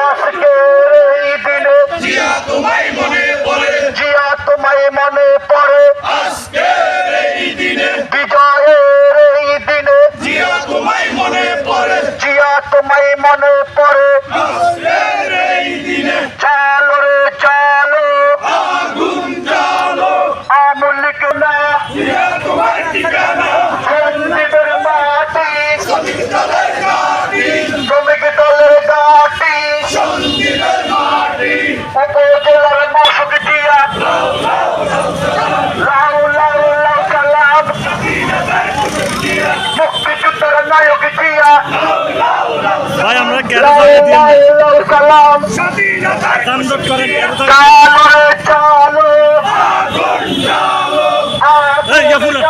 আজকের এই দিনে জিয়া তোমায় মনে পড়ে, জিয়া তোমায় মনে পড়ে, আজকের এই দিনে বিজয়ের এই দিনে জিয়া তোমায় মনে পড়ে, জিয়া তোমায় মনে পড়ে। আজকের এই দিনে চলো রে চলো, আগুন জ্বালো, আমলিক না জিয়া তোমার ঠিকানা, সন্দীপের মাটি, শ্রমিক দলের ঘাঁটি, শ্রমিক দলের ঘাঁটি, সন্দীপের মাটি, উপজেলার মশক জিয়া, লাউ লাউ লাউ সালাম, মুক্তিযুদ্ধের নায়ক জিয়া, ভাই আমরা লাউ লাউ লাউ সালাম। স্বাধীনতার ডাউনলোড করেন চলো রে চলো, আগুন জ্বালো, এই, ইয়া ফুলা।